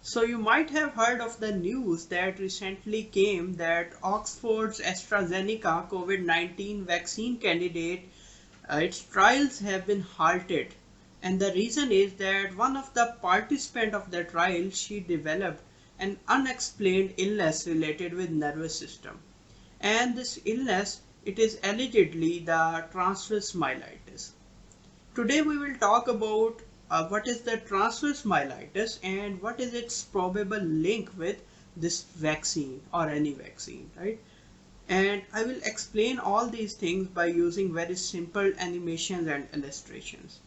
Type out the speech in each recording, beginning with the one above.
So you might have heard of the news that recently came that Oxford's AstraZeneca COVID-19 vaccine candidate, its trials have been halted. And the reason is that one of the participants of the trial, she developed an unexplained illness related with nervous system. And this illness, it is allegedly the transverse myelitis. Today we will talk about what is the transverse myelitis and what is its probable link with this vaccine or any vaccine, right? And I will explain all these things by using very simple animations and illustrations.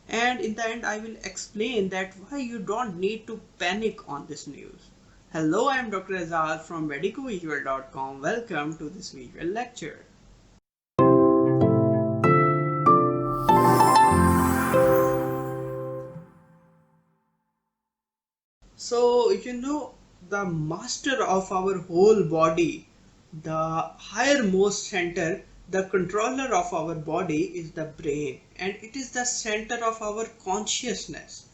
And in the end I will explain that why you don't need to panic on this news. Hello, I am Dr. Aizaz from MedicoVisual.com. Welcome to this visual lecture. So, the master of our whole body, the highermost center, the controller of our body is the brain, and it is the center of our consciousness,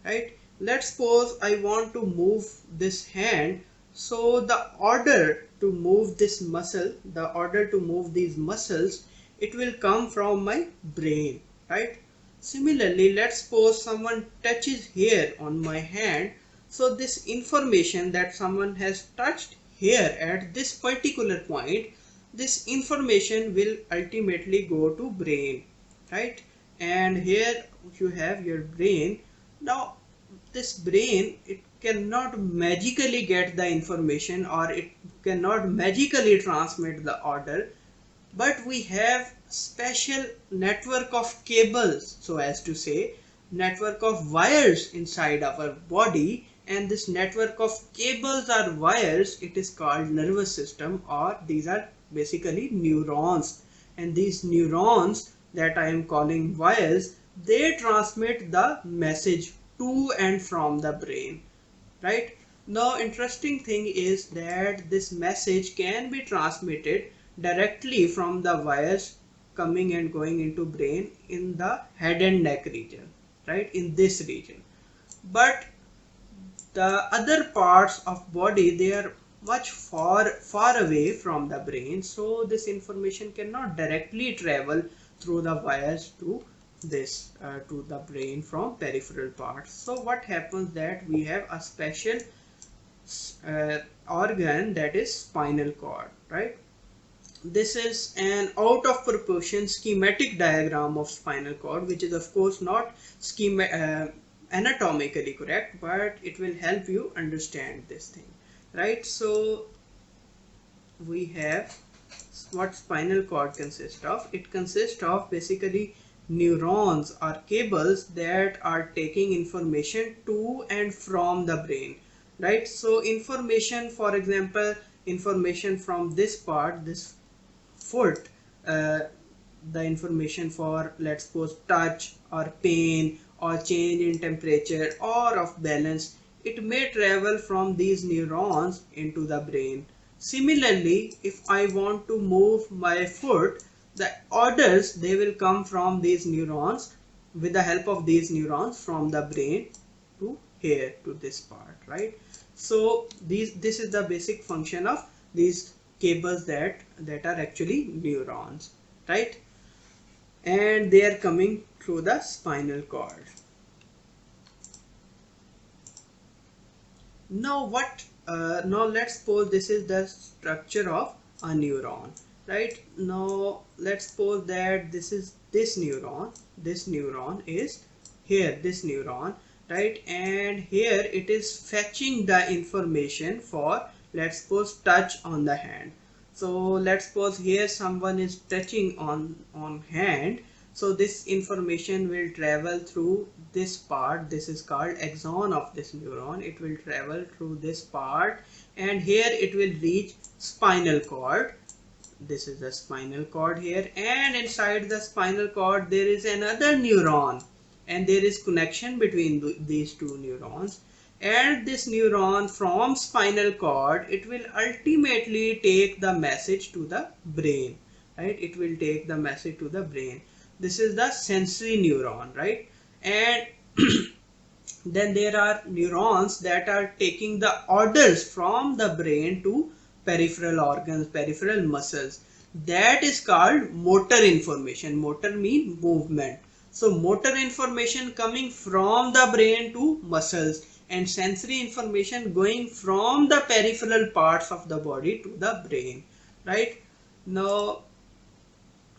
right? Let's suppose I want to move this hand. So the order to move this muscle, the order to move these muscles, it will come from my brain, right? Similarly, let's suppose someone touches here on my hand. So this information that someone has touched here at this particular point, this information will ultimately go to brain, right? And here you have your brain. Now this brain, it cannot magically get the information, or it cannot magically transmit the order, but we have special network of cables, so as to say network of wires inside our body, and this network of cables or wires, it is called nervous system, or these are basically neurons. And these neurons that I am calling wires, they transmit the message to and from the brain, right? Now interesting thing is that this message can be transmitted directly from the wires coming and going into brain in the head and neck region, right, in this region. But the other parts of body, they are much far away from the brain, so this information cannot directly travel through the wires to this to the brain from peripheral parts. So what happens that we have a special organ, that is spinal cord, right? This is an out of proportion schematic diagram of spinal cord, which is of course not anatomically correct, but it will help you understand this thing, right? So we have what spinal cord consists of. It consists of basically neurons or cables that are taking information to and from the brain, right? So information, for example, information from this part, this foot, the information for, let's suppose, touch or pain or change in temperature or of balance, it may travel from these neurons into the brain. Similarly, if I want to move my foot, the orders, they will come from these neurons, with the help of these neurons, from the brain to here, to this part, right? So this is the basic function of these cables that are actually neurons, right? And they are coming through the spinal cord. Now now let's suppose this is the structure of a neuron, right? Now let's suppose that this is this neuron is here, this neuron, right? And here it is fetching the information for, let's suppose, touch on the hand. So let's suppose here someone is touching on hand. So this information will travel through this part. This is called axon of this neuron. It will travel through this part, and here it will reach spinal cord. This is the spinal cord here, and inside the spinal cord there is another neuron, and there is connection between these two neurons. And this neuron from spinal cord, it will ultimately take the message to the brain, right? It will take the message to the brain. This is the sensory neuron, right? And Then there are neurons that are taking the orders from the brain to peripheral organs, peripheral muscles. That is called motor information. Motor means movement. So motor information coming from the brain to muscles, and sensory information going from the peripheral parts of the body to the brain, right? Now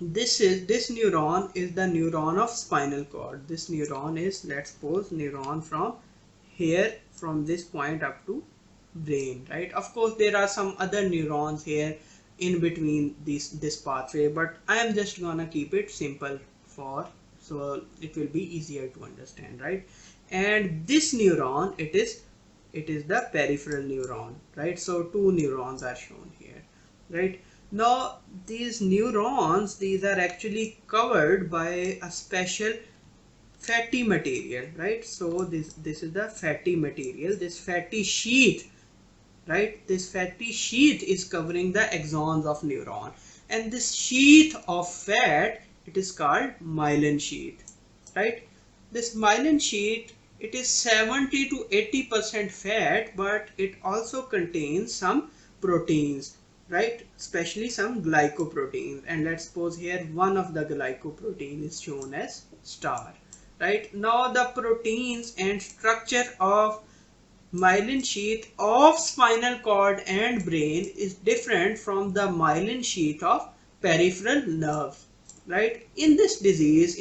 this neuron is the neuron of spinal cord. This neuron is, let's suppose, neuron from here, from this point up to brain, right? Of course there are some other neurons here in between this pathway, but I am just gonna keep it simple for, so it will be easier to understand, right? And this neuron, it is the peripheral neuron, right? So two neurons are shown here, right? Now these neurons, these are actually covered by a special fatty material, right? So this is the fatty material, this fatty sheath, right? This fatty sheath is covering the axons of neuron, and this sheath of fat, it is called myelin sheath, right? This myelin sheath, it is 70 to 80% fat, but it also contains some proteins, right? Especially some glycoproteins, and let's suppose here one of the glycoprotein is shown as star, right? Now the proteins and structure of myelin sheath of spinal cord and brain is different from the myelin sheath of peripheral nerve, right? In this disease,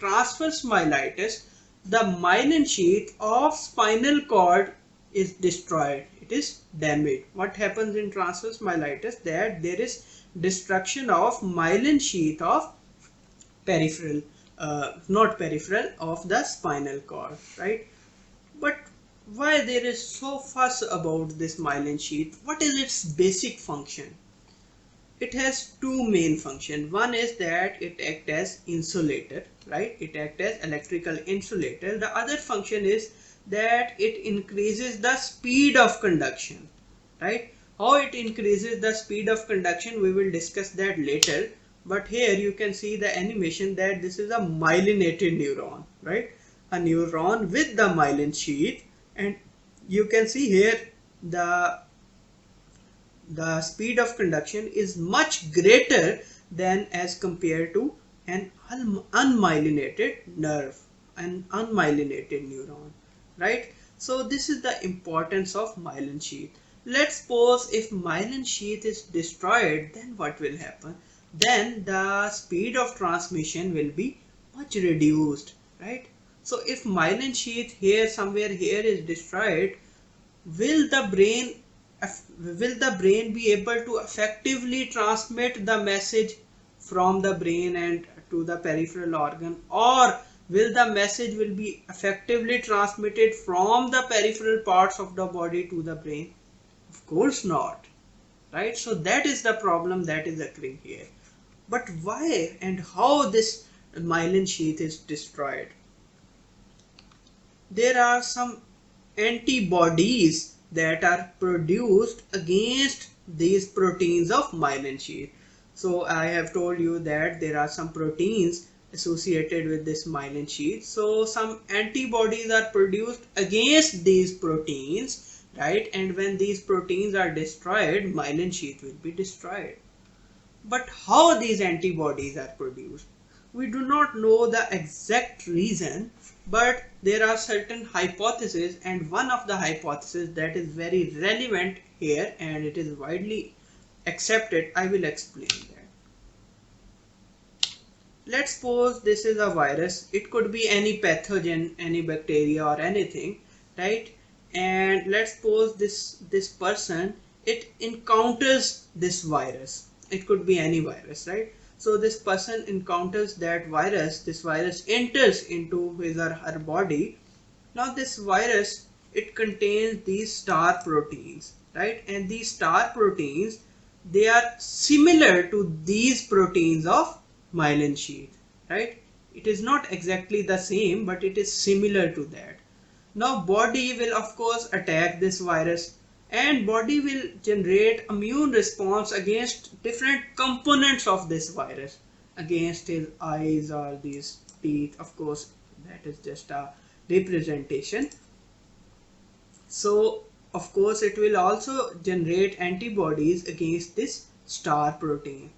transverse myelitis, the myelin sheath of spinal cord is destroyed, it is damaged. What happens in transverse myelitis, that there is destruction of myelin sheath of peripheral, not peripheral, of the spinal cord, right? But why there is so fuss about this myelin sheath? What is its basic function? It has two main functions. One is that it acts as insulator, right? It acts as electrical insulator. The other function is that it increases the speed of conduction, right? How it increases the speed of conduction, we will discuss that later. But here you can see the animation that this is a myelinated neuron, right? A neuron with the myelin sheath, and you can see here the speed of conduction is much greater than as compared to an unmyelinated nerve, an unmyelinated neuron, right? So this is the importance of myelin sheath. Let's suppose if myelin sheath is destroyed, then what will happen? Then the speed of transmission will be much reduced, right? So if myelin sheath here, somewhere here, is destroyed, will the brain be able to effectively transmit the message from the brain and to the peripheral organ, or will the message will be effectively transmitted from the peripheral parts of the body to the brain? Of course not, right? So that is the problem that is occurring here. But why and how this myelin sheath is destroyed? There are some antibodies that are produced against these proteins of myelin sheath. So I have told you that there are some proteins associated with this myelin sheath. So some antibodies are produced against these proteins, right? And when these proteins are destroyed, myelin sheath will be destroyed. But how these antibodies are produced? We do not know the exact reason, but there are certain hypotheses, and one of the hypotheses that is very relevant here and it is widely accepted, I will explain that. Let's suppose this is a virus. It could be any pathogen, any bacteria or anything, right? And let's suppose this person, it encounters this virus. It could be any virus, right? So this person encounters that virus, this virus enters into his or her body. Now this virus, it contains these star proteins, right? And these star proteins, they are similar to these proteins of myelin sheath, right? It is not exactly the same, but it is similar to that. Now body will of course attack this virus, and body will generate immune response against different components of this virus, against his eyes or these teeth. Of course that is just a representation. So of course it will also generate antibodies against this star protein,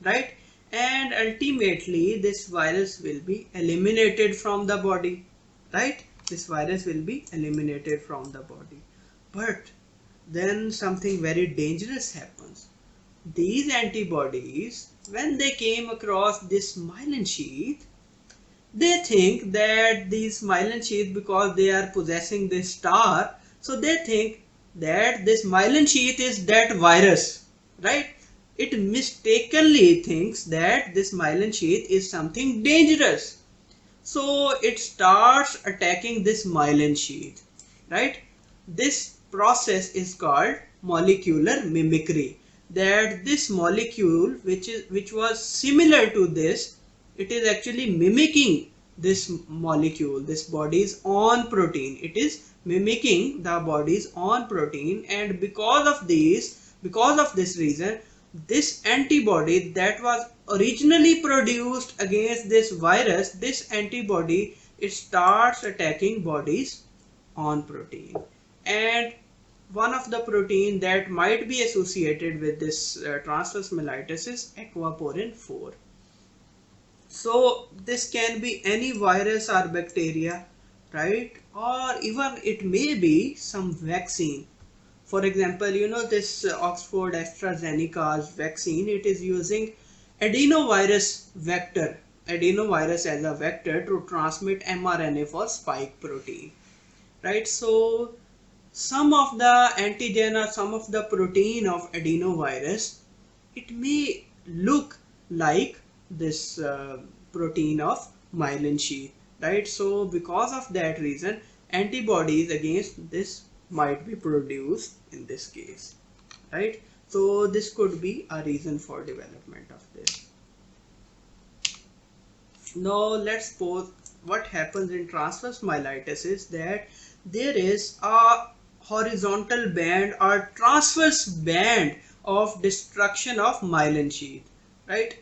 right? And ultimately this virus will be eliminated from the body, right? This virus will be eliminated from the body. But then something very dangerous happens. These antibodies, when they came across this myelin sheath, they think that these myelin sheath, because they are possessing this star, so they think that this myelin sheath is that virus, right? It mistakenly thinks that this myelin sheath is something dangerous. So it starts attacking this myelin sheath, right? This process is called molecular mimicry. That this molecule which was similar to this, it is actually mimicking this molecule, this body's own protein. It is mimicking the body's own protein, and because of this reason, this antibody that was originally produced against this virus, this antibody, it starts attacking body's own protein. And one of the protein that might be associated with this transverse myelitis is aquaporin 4. So this can be any virus or bacteria, right? Or even it may be some vaccine. For example, this Oxford AstraZeneca's vaccine, it is using adenovirus as a vector to transmit mRNA for spike protein, right? So some of the antigen or some of the protein of adenovirus, it may look like this protein of myelin sheath, right? So because of that reason, antibodies against this might be produced in this case, right? So this could be a reason for development of this. Now let's suppose what happens in transverse myelitis is that there is a horizontal band or transverse band of destruction of myelin sheath, right?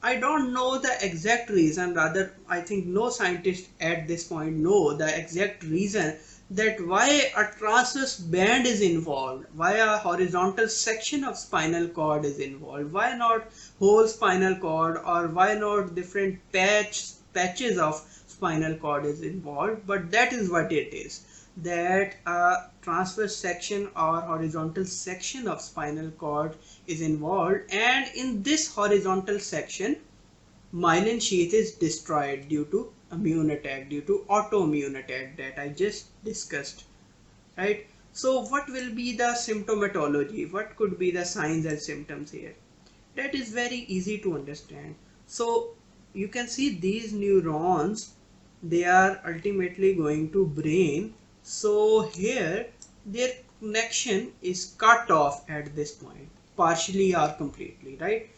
I don't know the exact reason, rather I think no scientist at this point know the exact reason that why a transverse band is involved, why a horizontal section of spinal cord is involved, why not whole spinal cord, or why not different patches of spinal cord is involved. But that is what it is, that a transverse section or horizontal section of spinal cord is involved, and in this horizontal section myelin sheath is destroyed due to immune attack, due to autoimmune attack that I just discussed, right? So what will be the symptomatology? What could be the signs and symptoms here? That is very easy to understand. So you can see these neurons, they are ultimately going to brain. So here their connection is cut off at this point, partially or completely, right?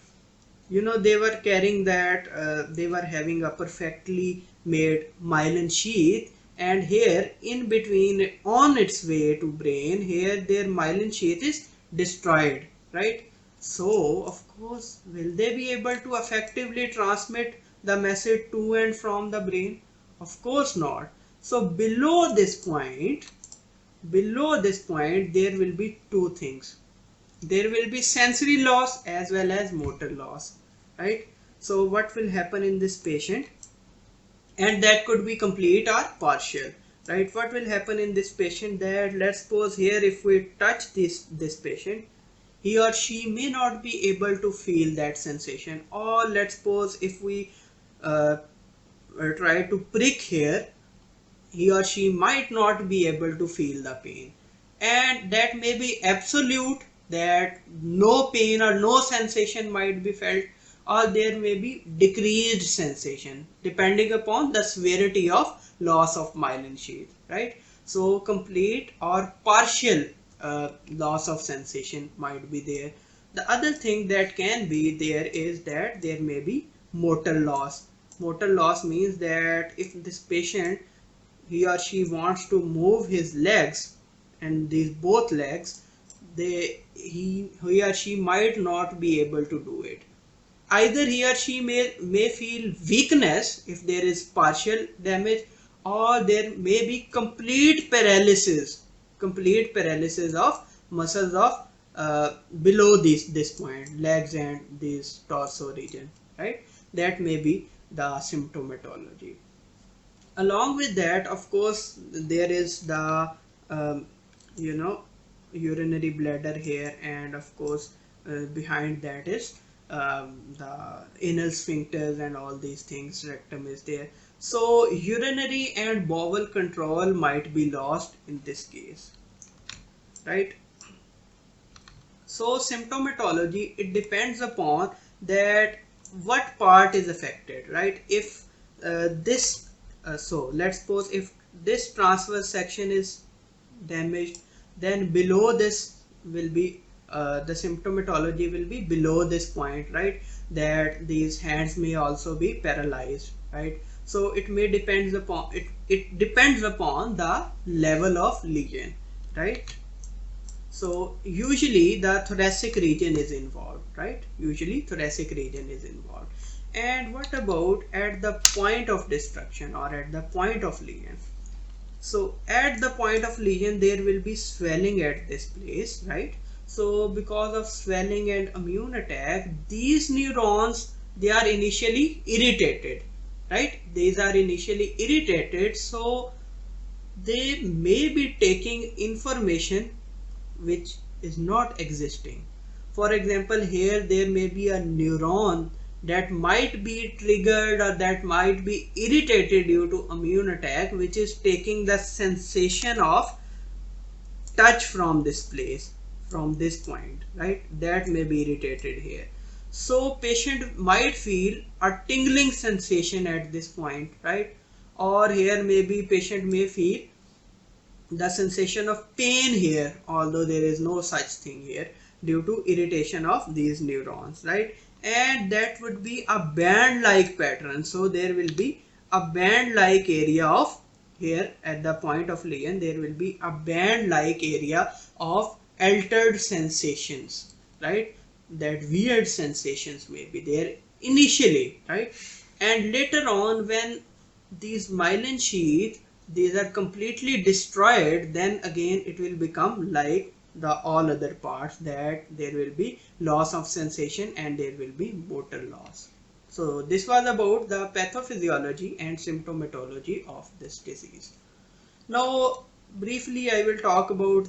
They were carrying that, they were having a perfectly made myelin sheath, and here in between, on its way to brain, here their myelin sheath is destroyed, right? So of course, will they be able to effectively transmit the message to and from the brain? Of course not. So below this point, there will be two things. There will be sensory loss as well as motor loss, right? So what will happen in this patient? And that could be complete or partial, right? What will happen in this patient? That let's suppose here, if we touch this patient, he or she may not be able to feel that sensation. Or let's suppose if we try to prick here, he or she might not be able to feel the pain, and that may be absolute, that no pain or no sensation might be felt, or there may be decreased sensation depending upon the severity of loss of myelin sheath, right? So complete or partial loss of sensation might be there. The other thing that can be there is that there may be motor loss. Motor loss means that if this patient, he or she wants to move his legs, and these both legs, he or she might not be able to do it. Either he or she may feel weakness if there is partial damage, or there may be complete paralysis of muscles of below this point, legs and this torso region, right? That may be the symptomatology. Along with that, of course, there is the you know urinary bladder here, and of course behind that is the anal sphincters and all these things. Rectum is there, so urinary and bowel control might be lost in this case, right? So symptomatology, it depends upon that what part is affected, right? If this so let's suppose if this transverse section is damaged, then below this will be the symptomatology will be below this point, right? That these hands may also be paralyzed, right? So it may depends upon it depends upon the level of lesion, right? So usually the thoracic region is involved, right? Usually thoracic region is involved. And what about at the point of destruction or at the point of lesion? So at the point of lesion there will be swelling at this place, right? So because of swelling and immune attack, these neurons, they are initially irritated, right? These are initially irritated, so they may be taking information which is not existing. For example, here there may be a neuron that might be triggered or that might be irritated due to immune attack, which is taking the sensation of touch from this place, from this point, right? That may be irritated here. So patient might feel a tingling sensation at this point, right? Or here maybe patient may feel the sensation of pain here, although there is no such thing here, due to irritation of these neurons, right? And that would be a band like pattern. So there will be a band like area of here at the point of lesion, there will be a band like area of altered sensations, right? That weird sensations may be there initially, right? And later on, when these myelin sheath, these are completely destroyed, then again it will become like the all other parts, that there will be loss of sensation and there will be motor loss. So this was about the pathophysiology and symptomatology of this disease. Now briefly I will talk about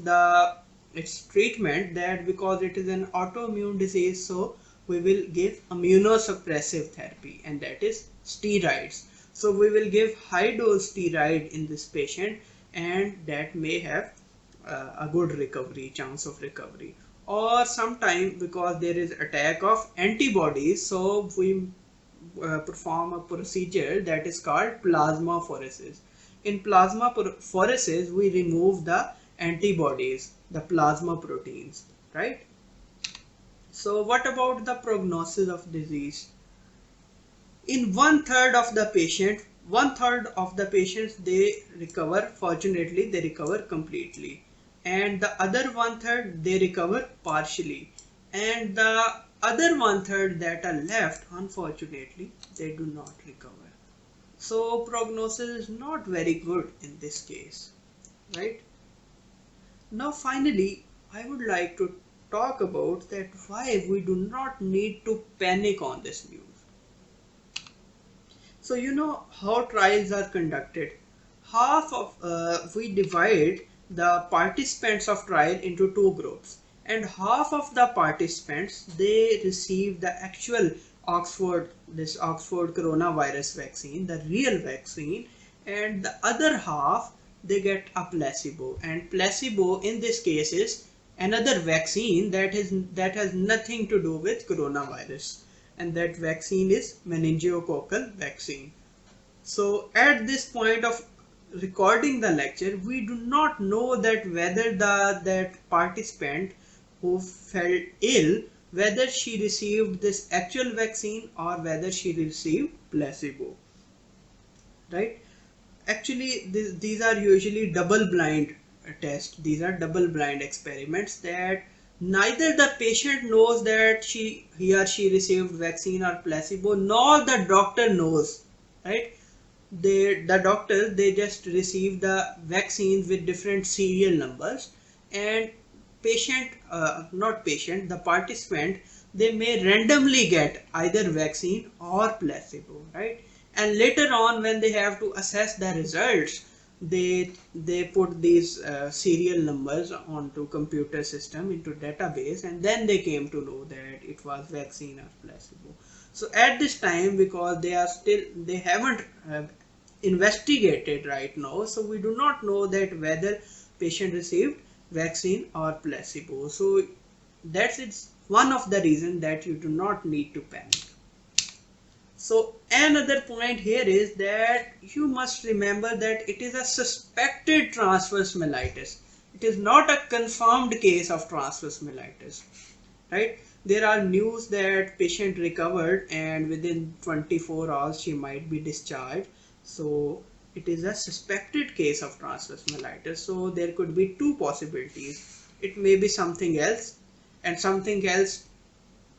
its treatment, that because it is an autoimmune disease, so we will give immunosuppressive therapy, and that is steroids. So we will give high dose steroid in this patient, and that may have a good recovery, chance of recovery. Or sometime because there is attack of antibodies, so we perform a procedure that is called plasmapheresis. In plasmapheresis, we remove the antibodies, the plasma proteins, right? So what about the prognosis of disease? In one third of the patients they recover, fortunately they recover completely, and the other one third they recover partially, and the other one third that are left, unfortunately they do not recover. So prognosis is not very good in this case, right? Now finally I would like to talk about that why we do not need to panic on this news. So you know how trials are conducted. We divide the participants of trial into two groups, and half of the participants they receive the actual Oxford coronavirus vaccine, the real vaccine, and the other half they get a placebo. And placebo in this case is another vaccine that has nothing to do with coronavirus, and that vaccine is meningococcal vaccine. So at this point of recording the lecture, we do not know that whether that participant who fell ill, whether she received this actual vaccine or whether she received placebo, right? Actually these are usually double blind tests. These are double blind experiments that neither the patient knows that he or she received vaccine or placebo, nor the doctor knows, right? the doctors, they just receive the vaccines with different serial numbers, and the participant, they may randomly get either vaccine or placebo, right? And later on, when they have to assess the results, they put these serial numbers onto computer system, into database, and then they came to know that it was vaccine or placebo. So at this time, because they haven't investigated right now, so we do not know that whether patient received vaccine or placebo. So that's it's one of the reasons that you do not need to panic. So another point here is that you must remember that it is a suspected transverse myelitis. It is not a confirmed case of transverse myelitis, right? There are news that patient recovered and within 24 hours she might be discharged. So it is a suspected case of transverse myelitis. So there could be two possibilities. It may be something else, and something else,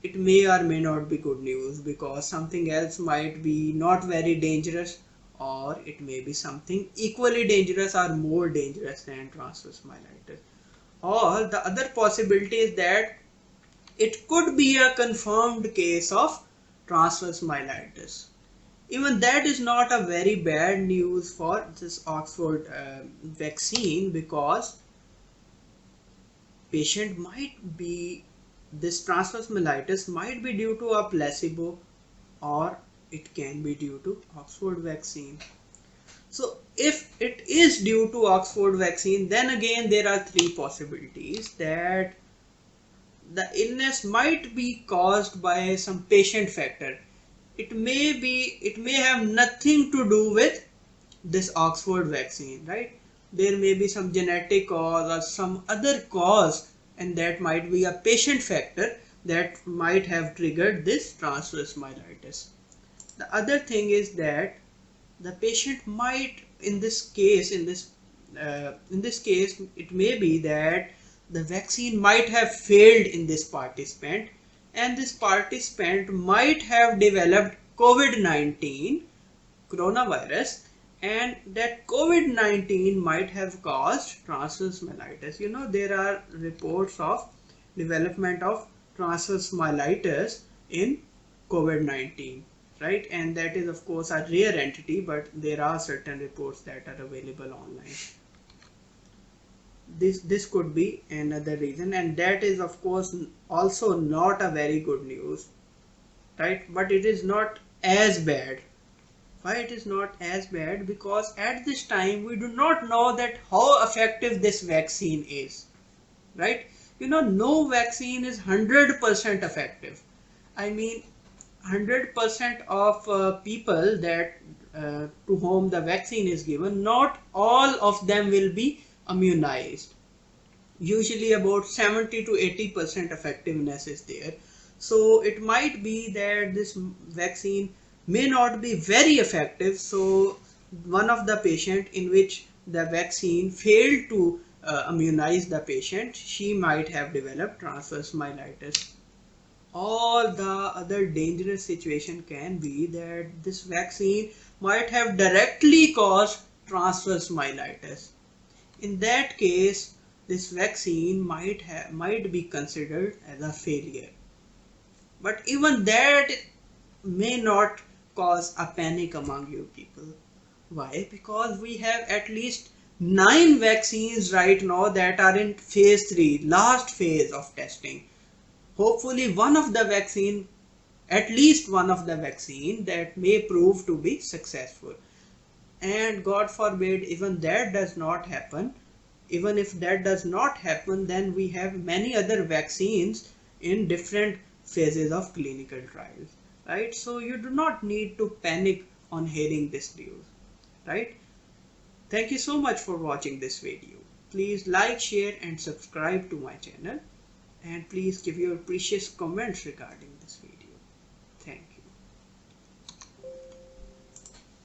it may or may not be good news, because something else might be not very dangerous, or it may be something equally dangerous or more dangerous than transverse myelitis. Or the other possibility is that it could be a confirmed case of transverse myelitis. Even that is not a very bad news for this Oxford vaccine, because patient might be, this transverse myelitis might be due to a placebo, or it can be due to Oxford vaccine. So if it is due to Oxford vaccine, then again there are three possibilities that the illness might be caused by some patient factor. It may have nothing to do with this Oxford vaccine, right? There may be some genetic cause or some other cause, and that might be a patient factor that might have triggered this transverse myelitis. The other thing is that the patient might, in this case, it may be that the vaccine might have failed in this participant, and this participant might have developed COVID-19 coronavirus, and that COVID-19 might have caused transverse myelitis. You know, there are reports of development of transverse myelitis in COVID-19, right? And that is of course a rare entity, but there are certain reports that are available online. This could be another reason, and that is of course also not a very good news, right? But it is not as bad. Why it is not as bad? Because at this time we do not know that how effective this vaccine is, right? You know, no vaccine is 100% effective. I mean, 100% of people that to whom the vaccine is given, not all of them will be immunized. Usually about 70 to 80% effectiveness is there. So it might be that this vaccine may not be very effective. So one of the patient in which the vaccine failed to immunize the patient, she might have developed transverse myelitis. Or the other dangerous situation can be that this vaccine might have directly caused transverse myelitis. In that case, this vaccine might be considered as a failure. But even that may not cause a panic among you people. Why? Because we have at least 9 vaccines right now that are in phase 3, last phase of testing. Hopefully at least one of the vaccine that may prove to be successful. And God forbid, even that does not happen. Even if that does not happen, then we have many other vaccines in different phases of clinical trials, right? So you do not need to panic on hearing this news, right? Thank you so much for watching this video. Please like, share and subscribe to my channel, and please give your precious comments regarding this video.